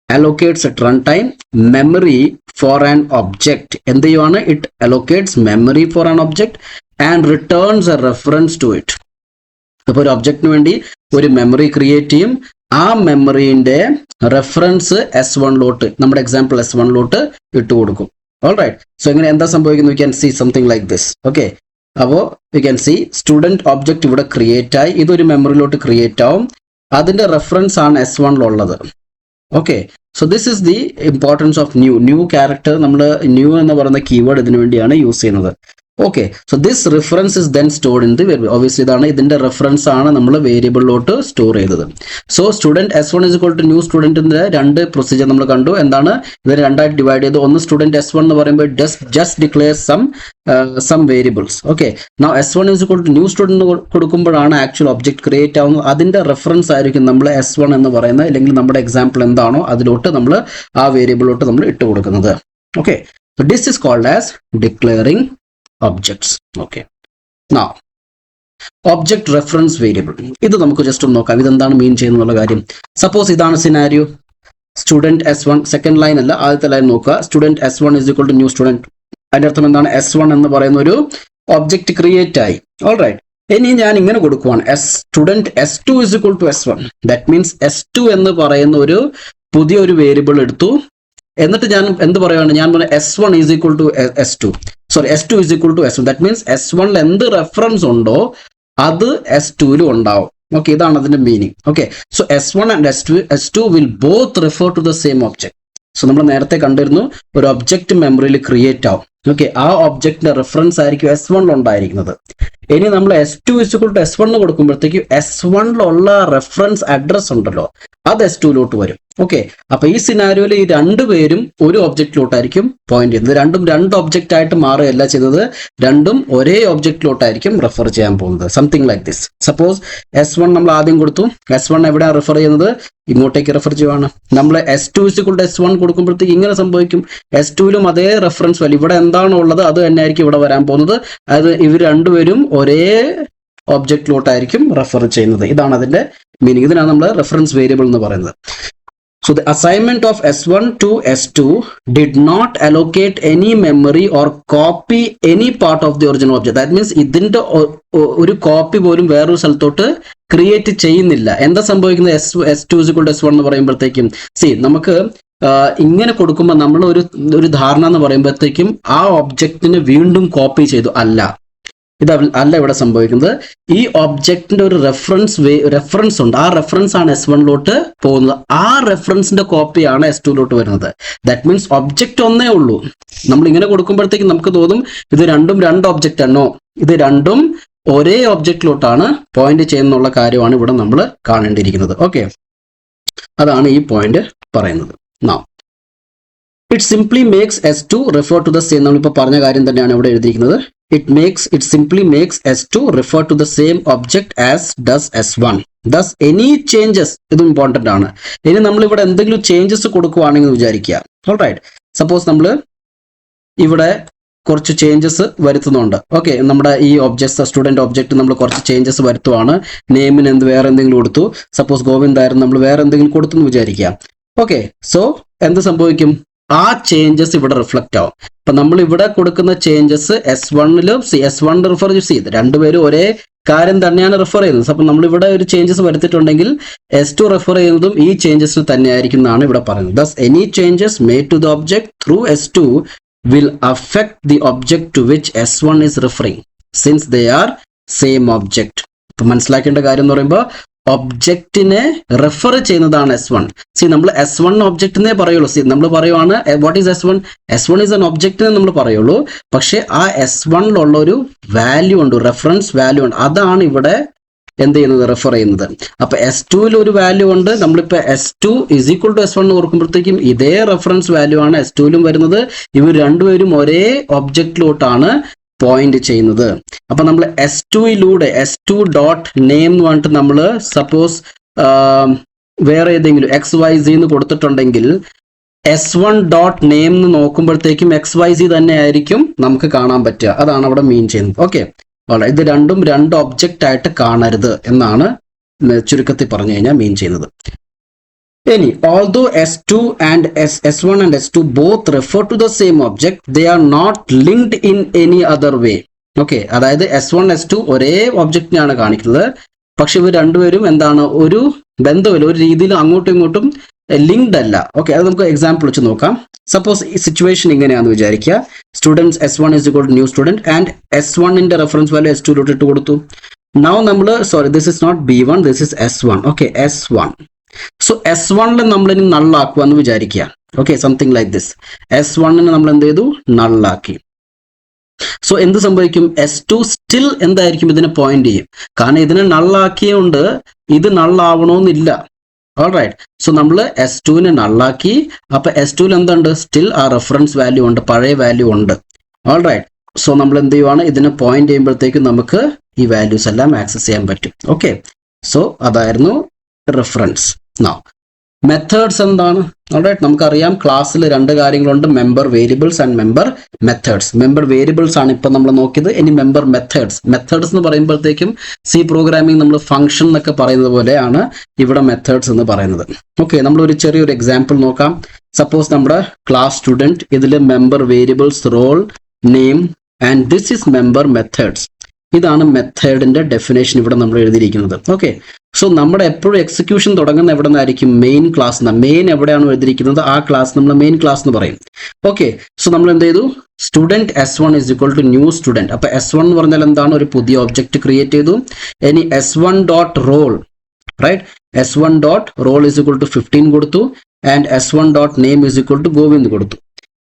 allocates at runtime memory for an object. എന്ത് ചെയ്യുവാണ്, it allocates memory for an object and returns a reference to it. അപ്പോൾ ഒരു ഒബ്ജക്റ്റിന് വേണ്ടി ഒരു മെമ്മറി ക്രിയേറ്റ് ചെയ്യും, ആ മെമ്മറിന്റെ റെഫറൻസ് S1ലോട്ട്, നമ്മുടെ example S1ലോട്ട് ഇട്ട് കൊടുക്കും. ഓൾറൈറ്റ്, സോ ഇങ്ങനെ എന്താ സംഭവിക്കുന്നത്, we can see something like this. Okay, അപ്പോൾ you can see student object ഇവിടെ ക്രിയേറ്റ് ആയി, ഇതൊരു മെമ്മറിയിലോട്ട് ക്രിയേറ്റ് ആവും, അതിന്റെ റെഫറൻസ് ആണ് S1ലുള്ളത്. Okay, so this is the importance of new character. നമ്മൾ ന്യൂ എന്ന് പറയുന്ന കീവേഡ് ഇതിനു വേണ്ടിയാണ് യൂസ് ചെയ്യുന്നത്. Okay, so this reference is then stored in the variable. Obviously ഇതാണ് ഇതിന്റെ റെഫറൻസ് ആണ് നമ്മൾ വേരിയബിളിലോട്ട് സ്റ്റോർ ചെയ്തത്. So student S1 is equal to new സ്റ്റുഡൻറ്റിന്റെ രണ്ട് പ്രൊസീജിയർ നമ്മൾ കണ്ടു. എന്താണ്, ഇതിനെ രണ്ടായിട്ട് ഡിവൈഡ് ചെയ്തു. ഒന്ന് സ്റ്റുഡൻറ് S1 എന്ന് പറയുമ്പോൾ just declare some variables. Okay, now S1 is equal to new student കൊടുക്കുമ്പോഴാണ് ആക്ച്വൽ ഒബ്ജക്ട് ക്രിയേറ്റ് ആവുന്നത്. അതിന്റെ റെഫറൻസ് ആയിരിക്കും നമ്മൾ S1 എന്ന് പറയുന്നത്, അല്ലെങ്കിൽ നമ്മുടെ എക്സാമ്പിൾ എന്താണോ അതിലോട്ട് നമ്മൾ ആ വേരിയബിളിലോട്ട് നമ്മൾ ഇട്ട് കൊടുക്കുന്നത്. Okay, so this is called as declaring objects. Okay, now object reference variable. ഇത് നമുക്ക് ജസ്റ്റ് ഒന്ന് നോക്കാം ഇതെന്താണ് മീൻ ചെയ്യുന്നുള്ള കാര്യം. സപ്പോസ് ഇതാണ് scenario. Student S1 second line അല്ല, ആദ്യത്തെ ലൈൻ നോക്കുക. Student S1 is equal to new student. അതിന്റെ അർത്ഥം എന്താണ്? S1 എന്ന് പറയുന്ന ഒരു ഒബ്ജക്റ്റ് ക്രിയേറ്റ് ആയി. ഓൾറൈറ്റ്. ഇനി ഞാൻ ഇങ്ങനെ കൊടുക്കുവാണ് student S2 is equal to S1. That means S2 എന്ന് പറയുന്ന ഒരു പുതിയൊരു വേരിയബിൾ എടുത്തു. എന്നിട്ട് ഞാൻ എന്ത് പറയുകയാണ്? ഞാൻ പറഞ്ഞ S1 is equal to S2. Sorry, S2 is equal to S1. That means S1 എന്ത് റെഫറൻസ് ഉണ്ടോ അത് S2 ഉണ്ടാവും. ഓക്കെ, ഇതാണ് അതിന്റെ meaning. Okay, so S1 and S2 will both refer to the same object. So നമ്മൾ നേരത്തെ കണ്ടിരുന്നു ഒരു ഒബ്ജക്റ്റ് മെമ്മറിയിൽ ക്രിയേറ്റ് ആവും. ഓക്കെ, ആ ഒബ്ജക്റ്റിന്റെ റെഫറൻസ് ആയിരിക്കും S1 ഉണ്ടായിരിക്കുന്നത്. ഇനി നമ്മൾ S2 ഇസ്ക്വൽ ടു S1 കൊടുക്കുമ്പോഴത്തേക്കും S1 റെഫറൻസ് അഡ്രസ് ഉണ്ടല്ലോ അത് S2 വരും. ഓക്കെ, അപ്പൊ ഈ സിനാരിയോയിൽ ഈ രണ്ടുപേരും ഒരു ഒബ്ജക്റ്റിലോട്ടായിരിക്കും പോയിന്റ് ചെയ്യുന്നത്. രണ്ടും രണ്ട് ഒബ്ജക്റ്റ് ആയിട്ട് മാറുകയല്ല ചെയ്തത്, രണ്ടും ഒരേ ഒബ്ജക്റ്റിലോട്ടായിരിക്കും റെഫർ ചെയ്യാൻ പോകുന്നത്. Something like this. Suppose S1 നമ്മൾ ആദ്യം കൊടുത്തു. S1 എവിടെയാണ് റെഫർ ചെയ്യുന്നത്? ഇങ്ങോട്ടേക്ക് റെഫർ ചെയ്യുവാണ്. നമ്മൾ S2 ഇസ്ക്വൽ ടു S1 കൊടുക്കുമ്പോഴത്തേക്ക് ഇങ്ങനെ സംഭവിക്കും. S2 അതേ റെഫറൻസ് വാല്യൂ ഇവിടെ എന്താണോ ഉള്ളത് അത് തന്നെ ആയിരിക്കും ഇവിടെ വരാൻ പോകുന്നത്. അതായത് ഇവർ രണ്ടുപേരും ഒരേ ഒബ്ജക്റ്റിലോട്ടായിരിക്കും റെഫർ ചെയ്യുന്നത്. ഇതാണ് അതിന്റെ മീനിങ്. ഇതിനാണ് നമ്മൾ റെഫറൻസ് വേരിയബിൾ എന്ന് പറയുന്നത്. So the assignment of S1 to S2 did not allocate any memory or copy any part of the original object. That means ഇതിന്റെ ഒരു കോപ്പി പോലും വേറൊരു സ്ഥലത്തോട്ട് ക്രിയേറ്റ് ചെയ്യുന്നില്ല. എന്താ സംഭവിക്കുന്നത്? S2 S1 എന്ന് പറയുമ്പോഴത്തേക്കും നമുക്ക് ഇങ്ങനെ കൊടുക്കുമ്പോൾ നമ്മൾ ഒരു ധാരണ എന്ന് പറയുമ്പോഴത്തേക്കും ആ ഒബ്ജക്റ്റിനെ വീണ്ടും കോപ്പി ചെയ്തു. അല്ല ഇവിടെ സംഭവിക്കുന്നത്. ഈ ഒബ്ജക്റ്റിന്റെ ഒരു റെഫറൻസ് ഉണ്ട്. ആ റെഫറൻസ് ആണ് S1 പോകുന്നത്. ആ റെഫറൻസിന്റെ കോപ്പിയാണ് S2 വരുന്നത്. ദാറ്റ് മീൻസ് ഒബ്ജക്റ്റ് ഒന്നേ ഉള്ളൂ. നമ്മൾ ഇങ്ങനെ കൊടുക്കുമ്പോഴത്തേക്കും നമുക്ക് തോന്നും ഇത് രണ്ടും രണ്ട് ഒബ്ജക്റ്റ് ആണോ. ഇത് രണ്ടും ഒരേ ഒബ്ജക്റ്റിലോട്ടാണ് പോയിന്റ് ചെയ്യുന്നുള്ള കാര്യമാണ് ഇവിടെ നമ്മൾ കാണേണ്ടിയിരിക്കുന്നത്. ഓക്കെ, അതാണ് ഈ പോയിന്റ് പറയുന്നത്. Now it simply makes S2 refer to the same. നമ്മളിപ്പോൾ പറഞ്ഞ കാര്യം തന്നെയാണ് ഇവിടെ എഴുതിയിരിക്കുന്നത്. It simply makes S2 refer to the same object as does S1. Thus any changes, ഇത് ഇമ്പോർട്ടൻ്റ് ആണ്. ഇനി നമ്മൾ ഇവിടെ എന്തെങ്കിലും ചേഞ്ചസ് കൊടുക്കുവാണെങ്കിൽ വിചാരിക്കുക. ഓൾറൈറ്റ്, സപ്പോസ് നമ്മൾ ഇവിടെ കുറച്ച് ചേഞ്ചസ് വരുത്തുന്നുണ്ട്. ഓക്കെ, നമ്മുടെ ഈ ഒബ്ജക്ട് സ്റ്റുഡൻറ് ഒബ്ജക്റ്റ് നമ്മൾ കുറച്ച് ചേഞ്ചസ് വരുത്തുവാണ്. നെയിമിന് വേറെ എന്തെങ്കിലും കൊടുത്തു. സപ്പോസ് ഗോവിന്ദായിരുന്നു, നമ്മൾ വേറെ എന്തെങ്കിലും കൊടുത്തു എന്ന് വിചാരിക്കുക. ഓക്കെ, സോ എന്ത് സംഭവിക്കും? ആ ചേഞ്ചസ് ഇവിടെ റിഫ്ലക്റ്റ് ആവും. അപ്പൊ നമ്മൾ ഇവിടെ കൊടുക്കുന്ന ചേഞ്ചസ് S1 റിഫർ ചെയ്ത് രണ്ടുപേരും ഒരേ കാര്യം തന്നെയാണ് റിഫർ ചെയ്യുന്നത്. അപ്പൊ നമ്മൾ ഇവിടെ ഒരു ചേഞ്ചസ് വരുത്തിയിട്ടുണ്ടെങ്കിൽ S2 റെഫർ ചെയ്യുന്നതും ഈ ചേഞ്ചസിന് തന്നെയായിരിക്കും എന്നാണ് ഇവിടെ പറയുന്നത്. Thus any changes made to the object through S2 will affect the object to which S1 is referring since they are same object. ഇപ്പൊ മനസ്സിലാക്കേണ്ട കാര്യം എന്ന് പറയുമ്പോൾ ഒബ്ജക്റ്റിനെ റെഫർ ചെയ്യുന്നതാണ് S1. നമ്മൾ S1 ഒബ്ജക്റ്റിനെ പറയുള്ളൂ. നമ്മൾ പറയുവാണ് what is S1 is N ഒബ്ജക്റ്റിനെ നമ്മൾ പറയുള്ളൂ. പക്ഷെ ആ S1 ഒരു വാല്യൂ ഉണ്ട്, റെഫറൻസ് വാല്യൂ ഉണ്ട്. അതാണ് ഇവിടെ എന്ത് ചെയ്യുന്നത്? റെഫർ ചെയ്യുന്നത്. അപ്പൊ S2 ഒരു വാല്യൂ ഉണ്ട്. നമ്മളിപ്പോ S2 is equal to S1 ഓർക്കുമ്പോഴത്തേക്കും ഇതേ റെഫറൻസ് വാല്യൂ ആണ് S2 വരുന്നത്. ഇവർ രണ്ടുപേരും ഒരേ ഒബ്ജക്റ്റിലോട്ടാണ് പോയിന്റ് ചെയ്യുന്നത്. അപ്പൊ നമ്മൾ S2 ഡോട്ട് നെയിം എന്ന് പറഞ്ഞിട്ട് നമ്മൾ സപ്പോസ് വേറെ ഏതെങ്കിലും XYZ എന്ന് കൊടുത്തിട്ടുണ്ടെങ്കിൽ S1 ഡോട്ട് നെയിം എന്ന് നോക്കുമ്പോഴത്തേക്കും XYZ തന്നെ ആയിരിക്കും നമുക്ക് കാണാൻ പറ്റുക. അതാണ് അവിടെ മീൻ ചെയ്യുന്നത്. ഓക്കെ, ഇത് രണ്ടും രണ്ട് ഒബ്ജക്റ്റ് ആയിട്ട് കാണരുത് എന്നാണ് ചുരുക്കത്തിൽ പറഞ്ഞു കഴിഞ്ഞാൽ മീൻ ചെയ്യുന്നത്. ഇനി although S1 and S2 both refer to the same object, they are not linked in any other way. Okay, അതായത് S1 S2 ഒരേ ഒബ്ജക്റ്റിനെയാണ് കാണിക്കുന്നത്. പക്ഷെ ഇവർ രണ്ടുപേരും എന്താണ്? ഒരു ബന്ധമില്ല, ഒരു രീതിയിൽ അങ്ങോട്ടും ഇങ്ങോട്ടും ലിങ്ക്ഡ് അല്ല. ഓക്കെ, അത് നമുക്ക് എക്സാമ്പിൾ വെച്ച് നോക്കാം. സപ്പോസ് ഈ സിറ്റുവേഷൻ ഇങ്ങനെയാണെന്ന് വിചാരിക്കുക. Students S1 is equal to new student and S1 reference value S2 ഇട്ട് കൊടുത്തു. നൗ നമ്മൾ this is not B1, this is S1. Okay, S1. So S1 നമ്മൾ ഇനി നള്ളാക്കുക എന്ന് വിചാരിക്കുക. Okay, something like this. S1 നമ്മൾ എന്ത് ചെയ്തു? നള്ളാക്കി. സോ എന്ത് സംഭവിക്കും? S2 സ്റ്റിൽ എന്തായിരിക്കും? ഇതിനെ പോയിന്റ് ചെയ്യും. കാരണം ഇതിനെ നള്ളാക്കിയുകൊണ്ട് ഇത് നള്ളാവണമെന്നില്ല. ഓൾറൈറ്റ്, സോ നമ്മൾ S2 നള്ളാക്കി. അപ്പൊ S2 എന്തുണ്ട്? സ്റ്റിൽ ആ റെഫറൻസ് വാല്യൂ ഉണ്ട്, പഴയ വാല്യൂ ഉണ്ട്. ഓൾറൈറ്റ്, സോ നമ്മൾ എന്ത് ചെയ്യുവാണ്? ഇതിനെ പോയിന്റ് ചെയ്യുമ്പോഴത്തേക്കും നമുക്ക് ഈ വാല്യൂസ് എല്ലാം ആക്സസ് ചെയ്യാൻ പറ്റും. ഓക്കെ, സോ അതായിരുന്നു റെഫറൻസ്. മെത്തേഡ്സ് എന്താണ്? ഓൾറൈറ്റ്, നമുക്കറിയാം ക്ലാസ്സിൽ രണ്ട് കാര്യങ്ങളുണ്ട്, member variables and member methods. Member variables ആണ് ഇപ്പം നമ്മൾ നോക്കിയത്. ഇനി മെമ്പർ മെത്തേഡ്സ്. മെത്തേഡ്സ് എന്ന് പറയുമ്പോഴത്തേക്കും സി പ്രോഗ്രാമിംഗ് നമ്മൾ ഫംഗ്ഷൻ എന്നൊക്കെ പറയുന്നത് പോലെയാണ് ഇവിടെ മെത്തേഡ്സ് എന്ന് പറയുന്നത്. ഓക്കെ, നമ്മളൊരു ചെറിയൊരു എക്സാമ്പിൾ നോക്കാം. സപ്പോസ് നമ്മുടെ ക്ലാസ് സ്റ്റുഡൻറ്, ഇതിൽ member variables roll name and this is member methods. ഇതാണ് മെത്തേഡിന്റെ ഡെഫിനേഷൻ ഇവിടെ നമ്മൾ എഴുതിയിരിക്കുന്നത്. ഓക്കെ, സോ നമ്മുടെ എപ്പോഴും എക്സിക്യൂഷൻ തുടങ്ങുന്ന എവിടെ നിന്നായിരിക്കും? Main class. മെയിൻ എവിടെയാണോ എഴുതിയിരിക്കുന്നത് ആ ക്ലാസ് നമ്മൾ മെയിൻ ക്ലാസ് എന്ന് പറയും. ഓക്കെ, സോ നമ്മൾ എന്ത് ചെയ്തു? Student S1 is equal to new student. അപ്പൊ S1 എന്ന് പറഞ്ഞാൽ എന്താണ്? ഒരു പുതിയ ഒബ്ജക്റ്റ് ക്രിയേറ്റ് ചെയ്തു. ഇനി S1 dot roll, right, S1 dot roll is equal to 15 കൊടുത്തു. And S1 dot name is equal to Govind കൊടുത്തു.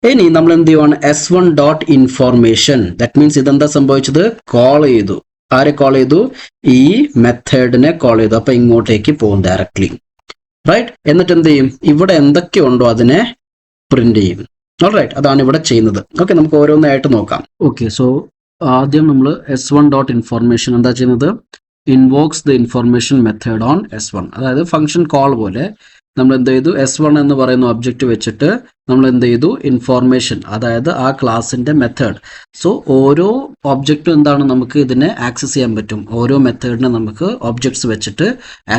ഇനി നമ്മൾ എന്ത് ചെയ്യുവാണ്? S1 dot information. That means ഇതെന്താ സംഭവിച്ചത്? കോൾ ചെയ്തു. ആരെ കോൾ ചെയ്തു? ഈ മെത്തേഡിനെ കോൾ ചെയ്തു. അപ്പൊ ഇങ്ങോട്ടേക്ക് പോകും ഡയറക്ട്ലി, റൈറ്റ്. എന്നിട്ട് എന്ത് ചെയ്യും? ഇവിടെ എന്തൊക്കെ ഉണ്ടോ അതിനെ പ്രിന്റ് ചെയ്യും. ഓൾറൈറ്റ്, അതാണ് ഇവിടെ ചെയ്യുന്നത്. ഓക്കെ, നമുക്ക് ഓരോന്നായിട്ട് നോക്കാം. ഓക്കെ, സോ ആദ്യം നമ്മൾ S1 ഡോട്ട് ഇൻഫോർമേഷൻ എന്താ ചെയ്യുന്നത്? Invokes the information method on S1. അതായത് ഫംഗ്ഷൻ കോൾ പോലെ നമ്മൾ എന്ത് ചെയ്തു? S1 എന്ന് പറയുന്ന ഒബ്ജക്റ്റ് വെച്ചിട്ട് നമ്മൾ എന്ത് ചെയ്തു? ഇൻഫോർമേഷൻ, അതായത് ആ ക്ലാസിന്റെ മെത്തേഡ്. സോ ഓരോ ഒബ്ജക്റ്റും എന്താണ്? നമുക്ക് ഇതിനെ ആക്സസ് ചെയ്യാൻ പറ്റും. ഓരോ മെത്തേഡിനെ നമുക്ക് ഒബ്ജക്ട്സ് വെച്ചിട്ട്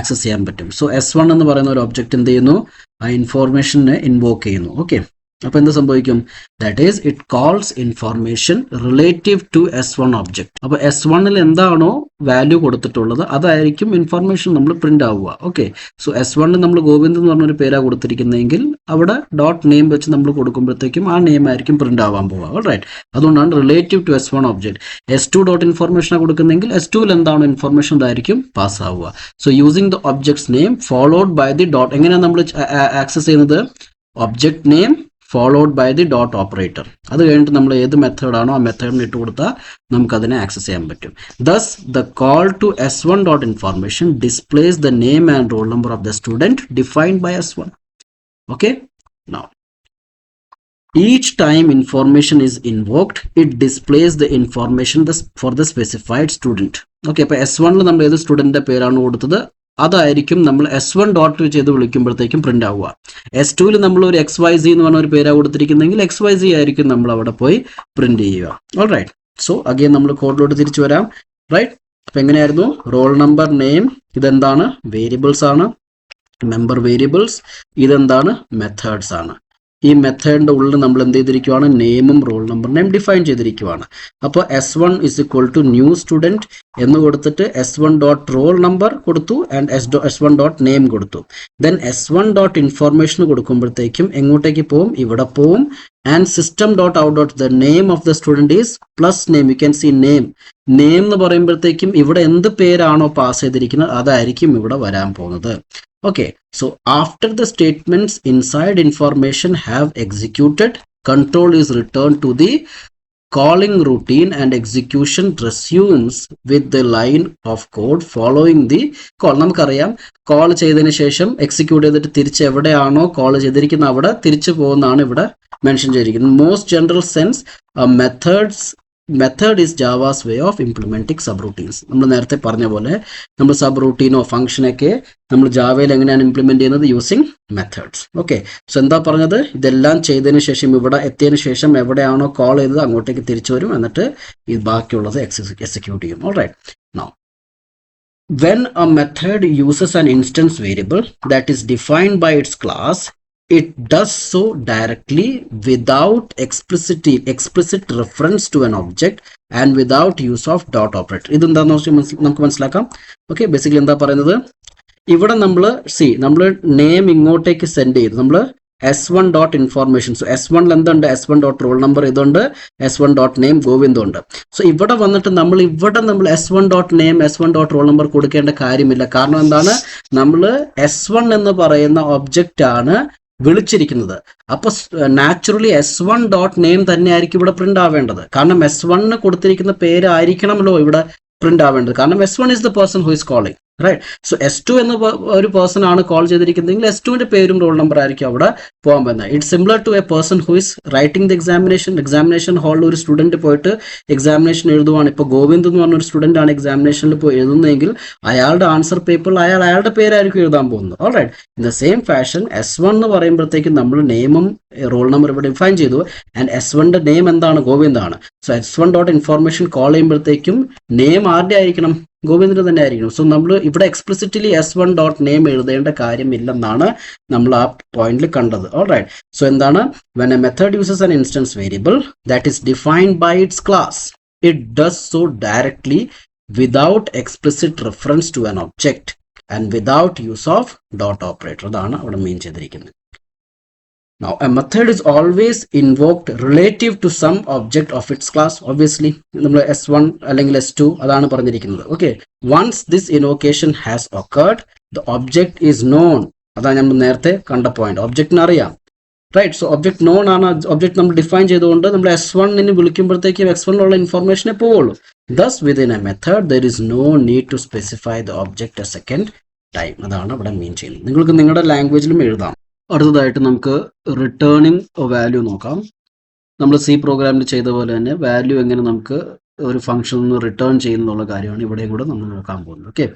ആക്സസ് ചെയ്യാൻ പറ്റും. സോ S1 എന്ന് പറയുന്ന ഒരു ഒബ്ജക്റ്റ് എന്ത് ചെയ്യുന്നു? ആ ഇൻഫോർമേഷനെ ഇൻവോക്ക് ചെയ്യുന്നു. ഓക്കെ, അപ്പൊ എന്ത് സംഭവിക്കും? That is it calls information relative to S1 object. അപ്പൊ S1ൽ എന്താണോ വാല്യൂ കൊടുത്തിട്ടുള്ളത് അതായിരിക്കും ഇൻഫോർമേഷൻ നമ്മൾ പ്രിന്റ് ആവുക. ഓക്കെ, സോ S1ൽ നമ്മൾ ഗോവിന്ദ് എന്ന് പറഞ്ഞൊരു പേരാ കൊടുത്തിരിക്കുന്നതെങ്കിൽ അവിടെ ഡോട്ട് നെയിം വെച്ച് നമ്മൾ കൊടുക്കുമ്പോഴത്തേക്കും ആ നെയിം ആയിരിക്കും പ്രിന്റ് ആവാൻ പോവുക. റൈറ്റ്, അതുകൊണ്ടാണ് relative to S1 object. S2 dot information കൊടുക്കുന്നെങ്കിൽ S2ൽ എന്താണോ ഇൻഫോർമേഷൻ അതായിരിക്കും പാസ് ആവുക. So using the objects name followed by the dot. എങ്ങനെയാണ് നമ്മൾ ആക്സസ് ചെയ്യുന്നത്? Object name followed by the dot operator. അത് കഴിഞ്ഞിട്ട് നമ്മൾ ഏത് മെത്തേഡാണോ ആ മെത്തേഡിന് ഇട്ട് കൊടുത്താൽ നമുക്കതിനെ ആക്സസ് ചെയ്യാൻ പറ്റും. Thus the call to S1 dot information displays the name and roll number of the student defined by S1. Okay, now each time information is invoked it displays the information for the specified student. Okay, അപ്പൊ S1ൽ നമ്മൾ ഏത് സ്റ്റുഡന്റിന്റെ പേരാണ് കൊടുത്തത് അതായിരിക്കും നമ്മൾ S1 dot ചെയ്ത് വിളിക്കുമ്പോഴത്തേക്കും print ആവുക. S2ൽ നമ്മൾ ഒരു XYZ എന്ന് പറഞ്ഞ ഒരു പേരാ കൊടുത്തിരിക്കുന്നെങ്കിൽ XYZ ആയിരിക്കും നമ്മൾ അവിടെ പോയി പ്രിന്റ് ചെയ്യുക. ഓൾറൈറ്റ്, സോ അഗെയിൻ നമ്മൾ കോഡിലോട്ട് തിരിച്ചു വരാം. റൈറ്റ്, അപ്പൊ എങ്ങനെയായിരുന്നു? റോൾ നമ്പർ, നെയിം, ഇതെന്താണ്? വേരിയബിൾസ് ആണ്. മെമ്പർ വേരിയബിൾസ്, ഇതെന്താണ്? മെത്തേഡ്സ് ആണ്. ഈ മെത്തേഡിന്റെ ഉള്ളിൽ നമ്മൾ എന്ത് ചെയ്തിരിക്കുവാണ്? നെയിമും റോൾ നമ്പറിനെയും ഡിഫൈൻ ചെയ്തിരിക്കുവാണ്. അപ്പോൾ S1 is equal to new student എന്ന് കൊടുത്തിട്ട് S1 ഡോട്ട് റോൾ നമ്പർ കൊടുത്തു ആൻഡ് S1 ഡോട്ട് നെയിം കൊടുത്തു. ദെൻ S1 ഡോട്ട് ഇൻഫോർമേഷൻ കൊടുക്കുമ്പോഴത്തേക്കും എങ്ങോട്ടേക്ക് പോവും? ഇവിടെ പോവും. And system dot out dot the name of the student is plus name. U can C name. Name എന്ന് പറയുമ്പോഴത്തേക്കും ഇവിടെ എന്ത് പേരാണോ പാസ് ചെയ്തിരിക്കുന്നത് അതായിരിക്കും ഇവിടെ വരാൻ പോകുന്നത്. Okay, so after the statements inside information have executed, control is returned to the calling routine and execution resumes with the line of code following the call. നമുക്കറിയാം കോൾ ചെയ്തതിന് ശേഷം എക്സിക്യൂട്ട് ചെയ്തിട്ട് തിരിച്ച് എവിടെയാണോ കോൾ ചെയ്തിരിക്കുന്നത് അവിടെ തിരിച്ചു പോകുന്നതാണ് ഇവിടെ മെൻഷൻ ചെയ്തിരിക്കുന്നത്. Most general sense method is Java's way of implementing subroutines. നമ്മൾ നേരത്തെ പറഞ്ഞ പോലെ നമ്മൾ സബ് റൂട്ടീനോ ഫംഗ്ഷനൊക്കെ നമ്മൾ ജാവയിൽ എങ്ങനെയാണ് ഇംപ്ലിമെന്റ് ചെയ്യുന്നത്? Using methods. ഓക്കെ, സോ എന്താ പറഞ്ഞത്? ഇതെല്ലാം ചെയ്തതിന് ശേഷം ഇവിടെ എത്തിയതിനു ശേഷം എവിടെയാണോ കോൾ ചെയ്തത് അങ്ങോട്ടേക്ക് തിരിച്ചു വരും. എന്നിട്ട് ഈ ബാക്കിയുള്ളത് എക്സിക്യൂട്ട് ചെയ്യും. Alright, now when a method uses an instance variable that is defined by its class, it does so directly without explicit reference to an object and without use of dot operator. ഇതെന്താന്ന് നമുക്ക് മനസ്സിലാക്കാം. Okay, basically എന്താ പറയുന്നത്? ഇവിടെ നമ്മൾ name ഇങ്ങോട്ടേക്ക് send ചെയ്തു. നമ്മൾ S1 ഡോട്ട് ഇൻഫോർമേഷൻ. സോ S1ൽ എന്തുണ്ട്? S1 ഡോട്ട് റോൾ നമ്പർ ഇതുണ്ട്, S1 ഡോട്ട് നെയിം ഗോവിന്ദ് ഉണ്ട്. സോ ഇവിടെ വന്നിട്ട് നമ്മൾ S1 dot name S1 dot roll number കൊടുക്കേണ്ട കാര്യമില്ല. കാരണം എന്താണ്? നമ്മൾ S1 എന്ന് പറയുന്ന ഒബ്ജക്റ്റ് ആണ് വിളിച്ചിരിക്കുന്നത്. അപ്പൊ നാച്ചുറലി S1 ഡോട്ട് നെയിം തന്നെ ആയിരിക്കും ഇവിടെ പ്രിന്റ് ആവേണ്ടത്. കാരണം S1 കൊടുത്തിരിക്കുന്ന പേര് ആയിരിക്കണമല്ലോ ഇവിടെ പ്രിന്റ് ആവേണ്ടത്. കാരണം S1 is the person who is calling, right. So S2 എന്ന ഒരു പേഴ്സൺ ആണ് കോൾ ചെയ്തിരിക്കുന്നതെങ്കിൽ S2ന്റെ പേരും റോൾ നമ്പർ ആയിരിക്കും അവിടെ പോകാൻ പറ്റുന്നത്. It's similar to a person who is writing the examination ഹാളിൽ ഒരു സ്റ്റുഡന്റ് പോയിട്ട് എക്സാമിനേഷൻ എഴുതുവാണ്. ഇപ്പോൾ ഗോവിന്ദ് എന്ന് പറഞ്ഞ ഒരു സ്റ്റുഡന്റ് ആണ് എക്സാമിനേഷനിൽ പോയി എഴുതുന്നതെങ്കിൽ അയാളുടെ ആൻസർ പേപ്പറിൽ അയാളുടെ പേരായിരിക്കും എഴുതാൻ പോകുന്നത്. Alright. In the same fashion S1 എന്ന് പറയുമ്പോഴത്തേക്കും നമ്മൾ നെയിമും റോൾ നമ്പർ ഇവിടെ ഡിഫൈൻ ചെയ്തു. ആൻഡ് S1ന്റെ നെയിം എന്താണ്? ഗോവിന്ദാണ്. So S1 dot information call ചെയ്യുമ്പോഴത്തേക്കും നെയിം ആരുടെ ആയിരിക്കണം? ഗോവിന്ദിന് തന്നെ ആയിരിക്കണം. സോ നമ്മൾ ഇവിടെ എക്സ്പ്ലിസിറ്റ്ലി S1 ഡോട്ട് നെയിം എഴുതേണ്ട കാര്യമില്ലെന്നാണ് നമ്മൾ ആ പോയിന്റിൽ കണ്ടത്. ഓൾറൈറ്റ്. സോ എന്താണ്? When a method uses an instance variable that is defined by its class it does so directly without explicit reference to an object and without use of dot operator. അതാണ് അവിടെ മീൻ ചെയ്തിരിക്കുന്നത്. Now, a method is always invoked relative to some object of its class. Obviously, നമ്മൾ S1 അല്ലെങ്കിൽ S2 അതാണ് പറഞ്ഞിരിക്കുന്നത്. Okay. Once this invocation has occurred, the object is known. അതാണ് നമ്മൾ നേരത്തെ കണ്ട പോയിന്റ്. ഒബ്ജക്റ്റിന് അറിയാം. റൈറ്റ്. സോ ഒബ്ജക്ട് നോൺ ആണ്. ഒബ്ജക്ട് നമ്മൾ ഡിഫൈൻ ചെയ്തുകൊണ്ട് നമ്മൾ S1 വിളിക്കുമ്പോഴത്തേക്കും X1 ഇൻഫോർമേഷനെ പോവുള്ളൂ. Thus, within a method, there is no need to specify the object a second time. അതാണ് ഇവിടെ മീൻ ചെയ്യുന്നത്. നിങ്ങൾക്ക് നിങ്ങളുടെ ലാംഗ്വേജിലും എഴുതാം. അടുത്തതായിട്ട് നമുക്ക് റിട്ടേണിംഗ് വാല്യൂ നോക്കാം. നമ്മൾ C പ്രോഗ്രാമിൽ ചെയ്ത പോലെ തന്നെ വാല്യൂ എങ്ങനെ നമുക്ക് ഒരു ഫംഗ്ഷനിൽ നിന്ന് റിട്ടേൺ ചെയ്യുന്നുള്ള കാര്യമാണ് ഇവിടെയും കൂടെ നമ്മൾ നോക്കാൻ പോകുന്നത്. ഓക്കെ.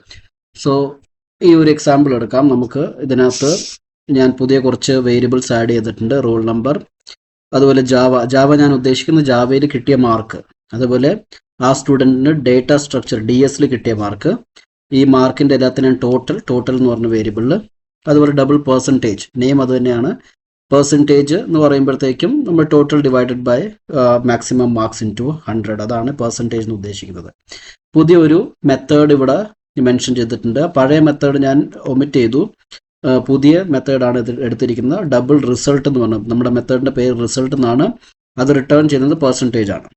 സോ ഈ ഒരു എക്സാമ്പിൾ എടുക്കാം. നമുക്ക് ഇതിനകത്ത് ഞാൻ പുതിയ കുറച്ച് വേരിയബിൾസ് ആഡ് ചെയ്തിട്ടുണ്ട്. റോൾ നമ്പർ, അതുപോലെ ജാവ ഞാൻ ഉദ്ദേശിക്കുന്നത് ജാവയിൽ കിട്ടിയ മാർക്ക്, അതുപോലെ ആ സ്റ്റുഡൻറ്റിന് ഡേറ്റ സ്ട്രക്ചർ DS കിട്ടിയ മാർക്ക്, ഈ മാർക്കിൻ്റെ എല്ലാത്തിനും ടോട്ടൽ എന്ന് പറഞ്ഞ വേരിയബിളിൽ, അതുപോലെ ഡബിൾ പെർസെൻറ്റേജ്, നെയിം അത് തന്നെയാണ്. പെർസെൻറ്റേജ് എന്ന് പറയുമ്പോഴത്തേക്കും നമ്മൾ total divided by maximum marks into 100. അതാണ് പെർസെൻറ്റേജ് എന്ന് ഉദ്ദേശിക്കുന്നത്. പുതിയൊരു മെത്തേഡ് ഇവിടെ മെൻഷൻ ചെയ്തിട്ടുണ്ട്. പഴയ മെത്തേഡ് ഞാൻ ഒമിറ്റ് ചെയ്തു. പുതിയ മെത്തേഡാണ് എടുത്തിരിക്കുന്നത്. ഡബിൾ റിസൾട്ട് എന്ന് പറഞ്ഞു. നമ്മുടെ മെത്തേഡിൻ്റെ പേര് റിസൾട്ട് എന്നാണ്. അത് റിട്ടേൺ ചെയ്യുന്നത് പെർസെൻറ്റേജ് ആണ്.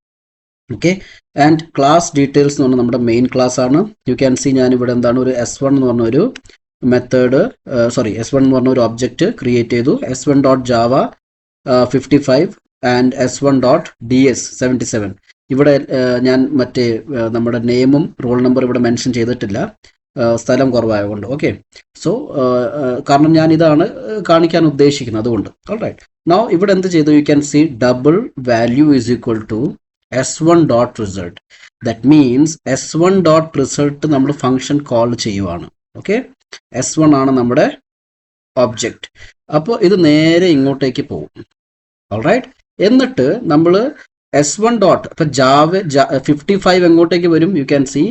ഓക്കെ. ആൻഡ് ക്ലാസ് ഡീറ്റെയിൽസ് എന്ന് പറഞ്ഞാൽ നമ്മുടെ മെയിൻ ക്ലാസ് ആണ്. യു ക്യാൻ സി ഞാനിവിടെ എന്താണ് ഒരു S1 എന്ന് പറഞ്ഞ ഒരു മെത്തേഡ് S1 എന്ന് പറഞ്ഞ ഒരു ഒബ്ജക്റ്റ് ക്രിയേറ്റ് ചെയ്തു. S1 dot Java 55 and S1 dot DS 77. ഇവിടെ ഞാൻ മറ്റേ നമ്മുടെ നെയിമും റോൾ നമ്പർ ഇവിടെ മെൻഷൻ ചെയ്തിട്ടില്ല, സ്ഥലം കുറവായതുകൊണ്ട്. ഓക്കെ. സോ കാരണം ഞാൻ ഇതാണ് കാണിക്കാൻ ഉദ്ദേശിക്കുന്നത്, അതുകൊണ്ട്. ഓൾറൈറ്റ്. നൗ ഇവിടെ എന്ത് ചെയ്തു? You can see double value is equal to S1 dot result. That means S1 dot result നമ്മൾ ഫംഗ്ഷൻ കോൾ ചെയ്യുവാണ്. ഓക്കെ. S1 ആണ് നമ്മുടെ ഒബ്ജക്റ്റ്. അപ്പോൾ ഇത് നേരെ ഇങ്ങോട്ടേക്ക് പോകും. ഓൾറൈറ്റ്. എന്നിട്ട് നമ്മൾ S1 ഡോട്ട്, ഇപ്പം ജാവ 55 എങ്ങോട്ടേക്ക് വരും? യു ക്യാൻ സി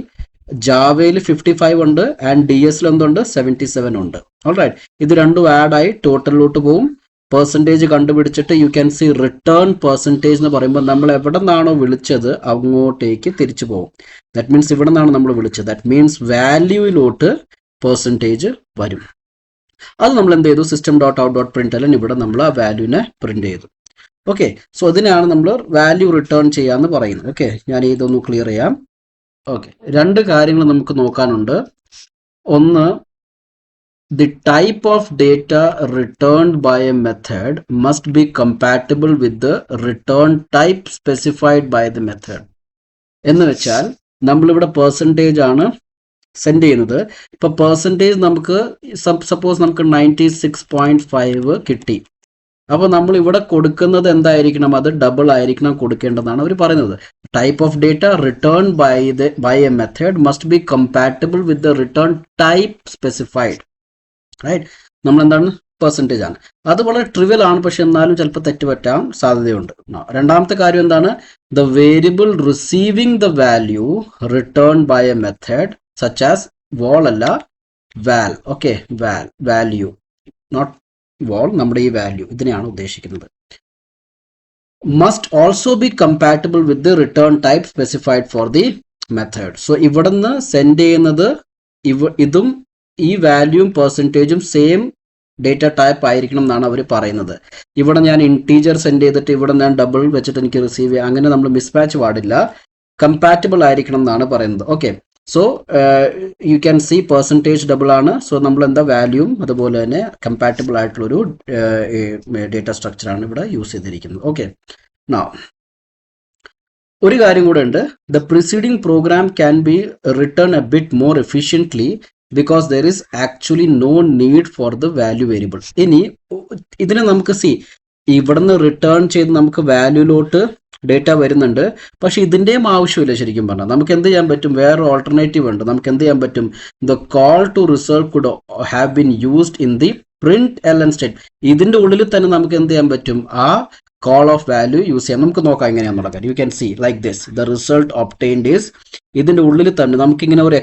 ജാവയിൽ 55 ഉണ്ട് ആൻഡ് DS എന്തുണ്ട്? 77 ഉണ്ട്. ഓൾറൈറ്റ്. ഇത് രണ്ടും ആഡായി ടോട്ടലിലോട്ട് പോകും. പെർസെൻറ്റേജ് കണ്ടുപിടിച്ചിട്ട് you can see return percentage എന്ന് പറയുമ്പോൾ നമ്മൾ എവിടെ നിന്നാണോ വിളിച്ചത് അങ്ങോട്ടേക്ക് തിരിച്ചു പോകും. ദാറ്റ് മീൻസ് ഇവിടെ നിന്നാണ് നമ്മൾ വിളിച്ചത്. ദാറ്റ് മീൻസ് വാല്യൂയിലോട്ട് പെർസെൻറ്റേജ് വരും. അത് നമ്മൾ എന്ത് ചെയ്തു? System dot out dot print ഇവിടെ നമ്മൾ ആ വാല്യൂവിനെ പ്രിന്റ് ചെയ്തു. ഓക്കെ. സോ അതിനാണ് നമ്മൾ വാല്യൂ റിട്ടേൺ ചെയ്യാന്ന് പറയുന്നത്. ഓക്കെ. ഞാൻ ഇതൊന്ന് ക്ലിയർ ചെയ്യാം. ഓക്കെ. രണ്ട് കാര്യങ്ങൾ നമുക്ക് നോക്കാനുണ്ട്. ഒന്ന്, the type of data returned by a method must be compatible with the return type specified by the method. എന്ന് വെച്ചാൽ നമ്മളിവിടെ പെർസെൻറ്റേജ് ആണ് സെൻഡ് ചെയ്യുന്നത്. ഇപ്പോൾ പെർസെൻറ്റേജ് നമുക്ക് സപ്പോസ് നമുക്ക് 96.5 കിട്ടി. അപ്പോൾ നമ്മൾ ഇവിടെ കൊടുക്കുന്നത് എന്തായിരിക്കണം? അത് ഡബിൾ ആയിരിക്കണം കൊടുക്കേണ്ടതാണ് അവർ പറയുന്നത്. Type of data return by a method must be compatible with the return type specified. Right. നമ്മളെന്താണ്? പെർസെൻറ്റേജ് ആണ്. അത് വളരെ ട്രിവിയൽ ആണ്, പക്ഷെ എന്നാലും ചിലപ്പോൾ തെറ്റുപറ്റാൻ സാധ്യതയുണ്ട്. രണ്ടാമത്തെ കാര്യം എന്താണ്? The variable receiving the value return by a method such as wall അല്ല val. Okay. Value not wall. നമ്മുടെ ഈ വാല്യൂ ഇതിനെയാണ് ഉദ്ദേശിക്കുന്നത്. Must also be compatible with the return type specified for the method. So ഇവിടെ നിന്ന് send ചെയ്യുന്നത് ഇതും ഈ വാല്യൂവും പെർസെൻറ്റേജും സെയിം ഡേറ്റ ടൈപ്പ് ആയിരിക്കണം എന്നാണ് അവർ പറയുന്നത്. ഇവിടെ ഞാൻ ഇൻറ്റീജർ സെൻഡ് ചെയ്തിട്ട് ഇവിടെ ഞാൻ ഡബിൾ വെച്ചിട്ട് എനിക്ക് റിസീവ് ചെയ്യാം, അങ്ങനെ നമ്മൾ മിസ്മാച്ച് പാടില്ല. കമ്പാറ്റബിൾ ആയിരിക്കണം എന്നാണ് പറയുന്നത്. Okay. So you can C percentage double ആണ്. സോ നമ്മൾ എന്താ വാല്യൂവും അതുപോലെ തന്നെ കമ്പാറ്റബിൾ ആയിട്ടുള്ളൊരു ഡേറ്റ സ്ട്രക്ചറാണ് ഇവിടെ യൂസ് ചെയ്തിരിക്കുന്നത്. ഓക്കെ. നൗ ഒരു കാര്യം കൂടെ ഉണ്ട്. The preceding program can be return a bit more efficiently because there is actually no need for the value variable. ഇനി ഇതിനെ നമുക്ക് ഇവിടുന്ന് റിട്ടേൺ ചെയ്ത് നമുക്ക് വാല്യൂലോട്ട് ഡേറ്റ വരുന്നുണ്ട്, പക്ഷെ ഇതിൻ്റെയും ആവശ്യമില്ല. ശരിക്കും പറഞ്ഞാൽ നമുക്ക് എന്ത് ചെയ്യാൻ പറ്റും, വേറെ ഓൾട്ടർനേറ്റീവ് ഉണ്ട്. നമുക്ക് എന്ത് ചെയ്യാൻ പറ്റും, the call two result could have been used in the print LN state. ഇതിൻ്റെ ഉള്ളിൽ തന്നെ നമുക്ക് എന്ത് ചെയ്യാൻ പറ്റും, ആ കോൾ ഓഫ് വാല്യൂ യൂസ് ചെയ്യാം. നമുക്ക് നോക്കാം എങ്ങനെയാണെന്നുള്ള കാര്യം. U can C like this, the result obtained is, ഇതിൻ്റെ ഉള്ളിൽ തന്നെ നമുക്കിങ്ങനെ ഒരു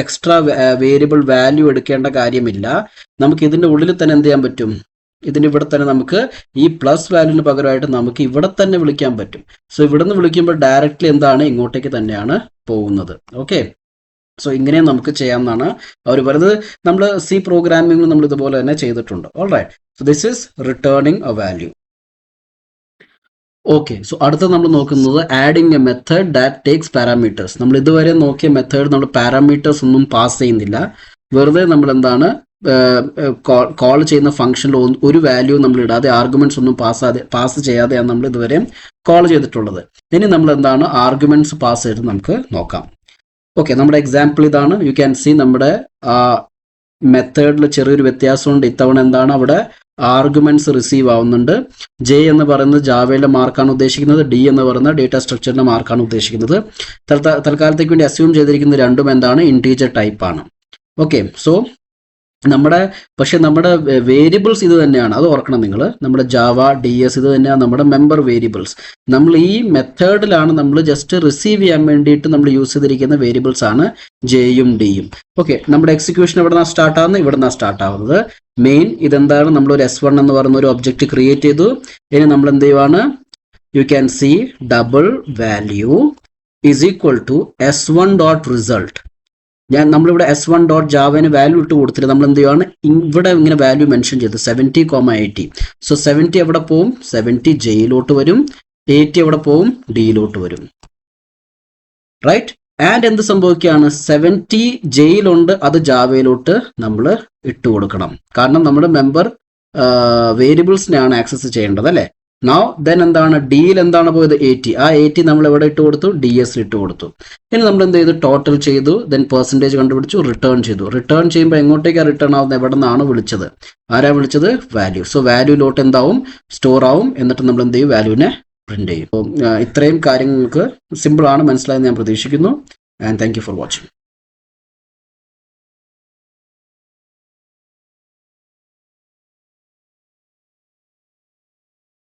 എക്സ്ട്രാ വേരിയബിൾ വാല്യൂ എടുക്കേണ്ട കാര്യമില്ല. നമുക്ക് ഇതിൻ്റെ ഉള്ളിൽ തന്നെ എന്ത് ചെയ്യാൻ പറ്റും, ഇതിൻ്റെ ഇവിടെ തന്നെ നമുക്ക് ഈ പ്ലസ് വാല്യൂവിന് പകരമായിട്ട് നമുക്ക് ഇവിടെ തന്നെ വിളിക്കാൻ പറ്റും. സോ ഇവിടെ നിന്ന് വിളിക്കുമ്പോൾ ഡയറക്റ്റ്ലി എന്താണ്, ഇങ്ങോട്ടേക്ക് തന്നെയാണ് പോകുന്നത്. ഓക്കെ, സോ ഇങ്ങനെ നമുക്ക് ചെയ്യാമെന്നാണ് അവർ പറയുന്നത്. നമ്മൾ സി പ്രോഗ്രാമിംഗിൽ നമ്മൾ ഇതുപോലെ തന്നെ ചെയ്തിട്ടുണ്ട്. Alright, so this is returning a value. Okay, so അടുത്ത നമ്മൾ നോക്കുന്നത് adding a method that takes parameters. നമ്മൾ ഇതുവരെ നോക്കിയ മെത്തേഡ് നമ്മൾ പാരാമീറ്റേഴ്സ് ഒന്നും പാസ് ചെയ്യുന്നില്ല. വെറുതെ നമ്മൾ എന്താണ് കോൾ ചെയ്യുന്ന ഫംഗ്ഷനിൽ ഒരു വാല്യൂ നമ്മൾ ഇടാതെ ആർഗ്യുമെന്റ്സ് ഒന്നും പാസ് ചെയ്യാതെയാണ് നമ്മൾ ഇതുവരെ കോൾ ചെയ്തിട്ടുള്ളത്. ഇനി നമ്മൾ എന്താണ് ആർഗ്യുമെന്റ്സ് പാസ് ചെയ്ത് നമുക്ക് നോക്കാം. ഓക്കെ, നമ്മുടെ എക്സാമ്പിൾ ഇതാണ്. യു ക്യാൻ സി നമ്മുടെ മെത്തേഡിൽ ചെറിയൊരു വ്യത്യാസമുണ്ട്. ഇത്തവണ എന്താണ് അവിടെ ആർഗ്യുമെന്റ്സ് റിസീവ് ആവുന്നുണ്ട്. ജെ എന്ന് പറയുന്നത് ജാവയിലെ മാർക്കാണ് ഉദ്ദേശിക്കുന്നത്, ഡി എന്ന് പറയുന്ന ഡേറ്റ സ്ട്രക്ചറിന്റെ മാർക്കാണ് ഉദ്ദേശിക്കുന്നത്. തൽക്കാലത്തേക്ക് വേണ്ടി അസ്യൂം ചെയ്തിരിക്കുന്ന രണ്ടും എന്താണ്, ഇൻറ്റീജർ ടൈപ്പ് ആണ്. ഓക്കെ, സോ നമ്മുടെ വേരിയബിൾസ് ഇത് തന്നെയാണ്, അത് ഓർക്കണം നിങ്ങൾ. നമ്മുടെ ജാവ DS ഇത് തന്നെയാണ് നമ്മുടെ മെമ്പർ വേരിയബിൾസ്. നമ്മൾ ഈ മെത്തേഡിലാണ് നമ്മൾ ജസ്റ്റ് റിസീവ് ചെയ്യാൻ വേണ്ടിയിട്ട് നമ്മൾ യൂസ് ചെയ്തിരിക്കുന്ന വേരിയബിൾസ് ആണ് ജെയും ഡിയും. ഓക്കെ, നമ്മുടെ എക്സിക്യൂഷൻ എവിടെ നിന്നാണ് സ്റ്റാർട്ട് ആവുന്നത്, ഇവിടെ നിന്നാണ് സ്റ്റാർട്ട് ആവുന്നത്. മെയിൻ ഇതെന്താണ്, നമ്മളൊരു S1 എന്ന് പറയുന്ന ഒരു ഒബ്ജക്റ്റ് ക്രിയേറ്റ് ചെയ്തു. ഇനി നമ്മൾ എന്ത് ചെയ്യുവാണ്, you can see double value is equal to S1 dot result. നമ്മളിവിടെ S1 ഡോട്ട് ജാവന് വാല്യൂ ഇട്ട് കൊടുത്തിട്ട് നമ്മൾ എന്ത് ചെയ്യുവാണ്, ഇവിടെ ഇങ്ങനെ വാല്യൂ മെൻഷൻ ചെയ്ത് 70,80. സോ 70 എവിടെ പോവും, 70 ജെയിലോട്ട് വരും. 80 എവിടെ പോവും, ഡിയിലോട്ട് വരും. റൈറ്റ്, ആൻഡ് എന്ത് സംഭവിക്കുകയാണ്, 70 ജെയിലുണ്ട്, അത് ജാവയിലോട്ട് നമ്മൾ ഇട്ട് കൊടുക്കണം. കാരണം നമ്മുടെ മെമ്പർ വേരിയബിൾസിനെയാണ് ആക്സസ് ചെയ്യേണ്ടത് അല്ലേ. നൗ ദെൻ എന്താണ്, ഡിയിൽ എന്താണ് പോയത്, 80. ആ 80 നമ്മൾ എവിടെ ഇട്ട് കൊടുത്തു, DS ഇട്ട് കൊടുത്തു. ഇനി നമ്മൾ എന്ത് ചെയ്തു, ടോട്ടൽ ചെയ്തു, ദെൻ പെർസെൻറ്റേജ് കണ്ടുപിടിച്ചു, റിട്ടേൺ ചെയ്തു. റിട്ടേൺ ചെയ്യുമ്പോൾ എങ്ങോട്ടേക്കാണ് റിട്ടേൺ ആവുന്നത്, എവിടെ നിന്നാണ് വിളിച്ചത്, ആരാ വിളിച്ചത്, വാല്യൂ. സോ വാല്യൂലോട്ട് എന്താവും, സ്റ്റോർ ആവും. എന്നിട്ട് നമ്മൾ എന്ത് ചെയ്യും, വാല്യൂവിനെ പ്രിന്റ് ചെയ്യും. ഇത്രയും കാര്യങ്ങൾക്ക് സിമ്പിൾ ആണ്, മനസ്സിലായെന്ന് ഞാൻ പ്രതീക്ഷിക്കുന്നു. And thank you for watching.